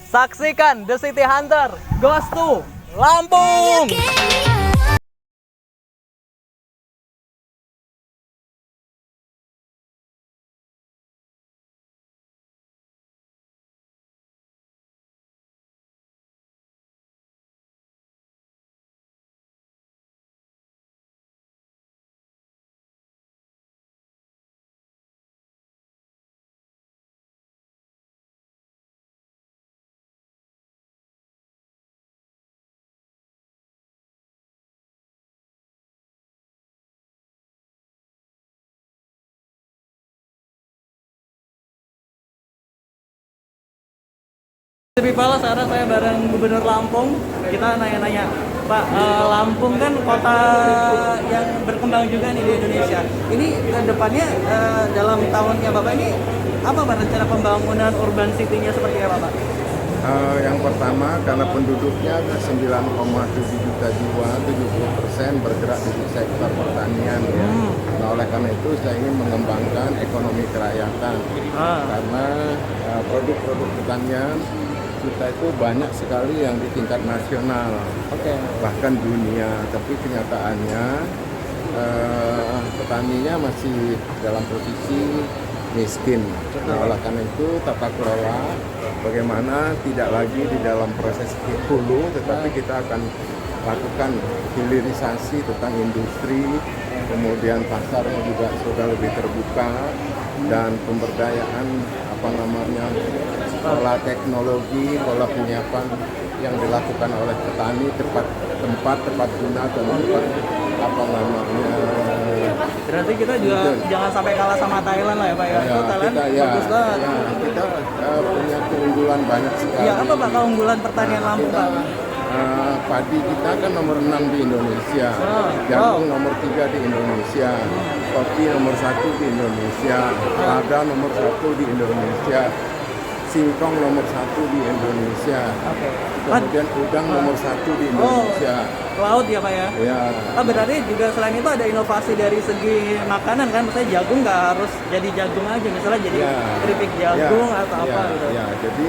Saksikan The City Hunter Goes to Lampung. People, sekarang saya bareng Gubernur Lampung. Kita nanya-nanya, Pak, Lampung kan kota yang berkembang juga nih di Indonesia. Ini ke depannya dalam tahunnya Bapak ini apa Pak rencana pembangunan urban city-nya seperti apa Pak? Yang pertama, karena penduduknya 9,7 juta jiwa, 70% bergerak di sektor pertanian. Ya. Nah, oleh karena itu saya ingin mengembangkan ekonomi kerakyatan. Karena produk-produk pertanian kita itu banyak sekali yang di tingkat nasional, bahkan dunia. Tapi kenyataannya petaninya masih dalam posisi miskin. Nah, oleh karena itu tata kelola bagaimana tidak lagi di dalam proses hulu, tetapi kita akan lakukan hilirisasi tentang industri, kemudian pasarnya juga sudah lebih terbuka, dan pemberdayaan pola teknologi, pola penyiapan yang dilakukan oleh petani tepat guna dan Berarti kita juga jangan sampai kalah sama Thailand lah ya Pak ya. Thailand bagus banget. Kita punya keunggulan banyak sekali. Ya, apa Pak keunggulan pertanian Lampung Pak? Padi kita kan nomor 6 di Indonesia, jagung nomor 3 di Indonesia, kopi nomor 1 di Indonesia, lada nomor 1 di Indonesia, singkong nomor 1 di Indonesia, kemudian udang nomor 1 di Indonesia. Laut ya Pak ya? Ya. Berarti juga selain itu ada inovasi dari segi makanan kan, misalnya jagung nggak harus jadi jagung aja, misalnya jadi keripik jagung atau apa gitu. Ya, jadi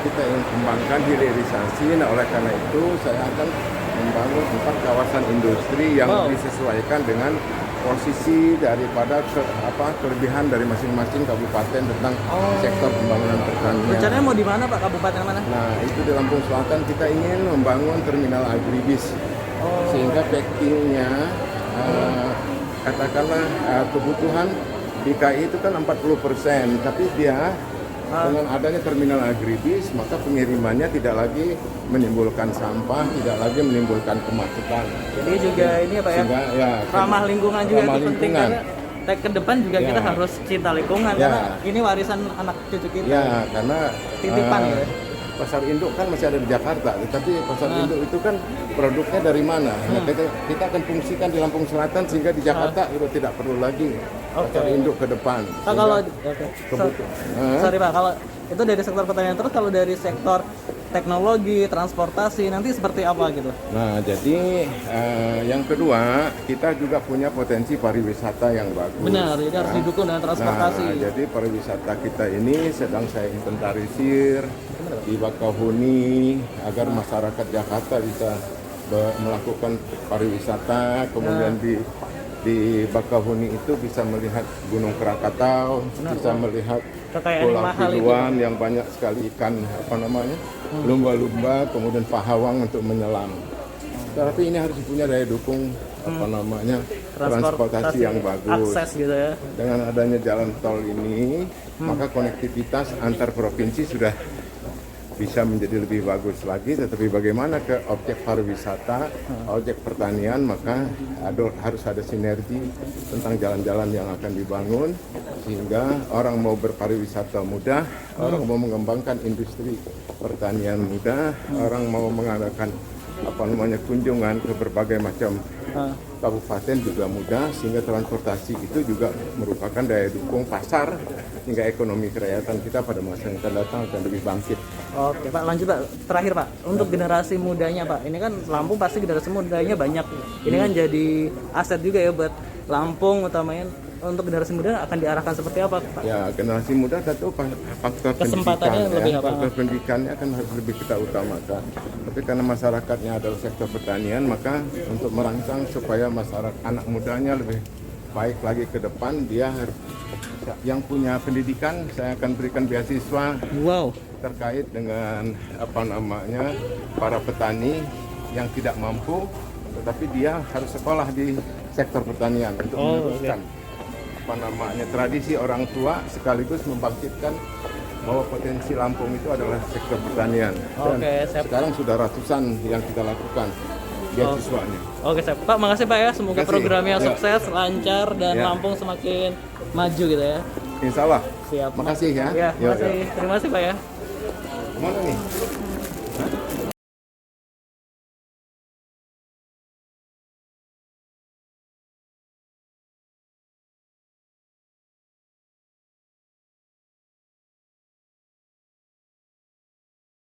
kita ingin kembangkan hilirisasi. Nah, oleh karena itu saya akan membangun 4 kawasan industri yang disesuaikan dengan posisi daripada kelebihan dari masing-masing kabupaten tentang sektor pembangunan pertanian. Rencananya mau di mana Pak? Kabupaten mana? Nah, itu di Lampung Selatan kita ingin membangun terminal agribis. Sehingga backingnya katakanlah kebutuhan DKI itu kan 40%, tapi dia dengan adanya terminal agribis maka pengirimannya tidak lagi menimbulkan sampah, tidak lagi menimbulkan kemacetan. Jadi juga ini apa ya? Sehingga, ramah lingkungan juga itu penting karena ke depan juga kita harus cinta lingkungan karena ini warisan anak cucu kita. Ya, karena titipan gitu. Pasar induk kan masih ada di Jakarta, tetapi pasar induk itu kan produknya dari mana? Nah, kita akan fungsikan di Lampung Selatan sehingga di Jakarta itu tidak perlu lagi pasar induk ke depan. Sorry Pak, kalau itu dari sektor pertanian, terus kalau dari sektor teknologi, transportasi nanti seperti apa gitu? Nah, jadi yang kedua kita juga punya potensi pariwisata yang bagus. Benar, jadi harus didukung dengan transportasi. Nah, jadi pariwisata kita ini sedang saya inventarisir di Bakauheni agar masyarakat Jakarta bisa melakukan pariwisata, kemudian di Bakauheni itu bisa melihat Gunung Krakatau, bisa melihat Pulau Piluan yang banyak sekali ikan lumba-lumba, kemudian pahawang untuk menyelam. Tapi ini harus punya daya dukung transportasi yang bagus. Akses gitu ya. Dengan adanya jalan tol ini, maka konektivitas antar provinsi sudah bisa menjadi lebih bagus lagi. Tetapi bagaimana ke objek pariwisata, objek pertanian, maka harus ada sinergi tentang jalan-jalan yang akan dibangun sehingga orang mau berpariwisata mudah, orang mau mengembangkan industri pertanian mudah, orang mau mengadakan kunjungan ke berbagai macam kabupaten juga mudah, sehingga transportasi itu juga merupakan daya dukung pasar hingga ekonomi kerakyatan kita pada masa yang akan datang akan lebih bangkit. Oke Pak, lanjut Pak. Terakhir Pak, untuk generasi mudanya Pak, ini kan Lampung pasti generasi mudanya banyak. Ini kan jadi aset juga ya buat Lampung utamanya. untuk generasi muda akan diarahkan seperti apa, Pak? Ya, generasi muda tentu faktor Kesempatannya pendidikan, lebih ya. apa? Faktor pendidikannya kan harus lebih kita utamakan. Tapi karena masyarakatnya adalah sektor pertanian, maka untuk merangsang supaya masyarakat anak mudanya lebih baik lagi ke depan, dia harus yang punya pendidikan, saya akan berikan beasiswa Wow. terkait dengan para petani yang tidak mampu, tetapi dia harus sekolah di sektor pertanian untuk meneruskan tradisi orang tua sekaligus membangkitkan bahwa potensi Lampung itu adalah sektor pertanian. Dan sekarang sudah ratusan yang kita lakukan beasiswanya. Oke, Pak, makasih Pak ya. Semoga Makasih. programnya Ya. sukses, lancar, dan Ya. Lampung semakin maju gitu ya. Insya Allah. Siap. Makasih ya. Ya, Yo, yo. makasih. Terima kasih Pak ya. Mana nih?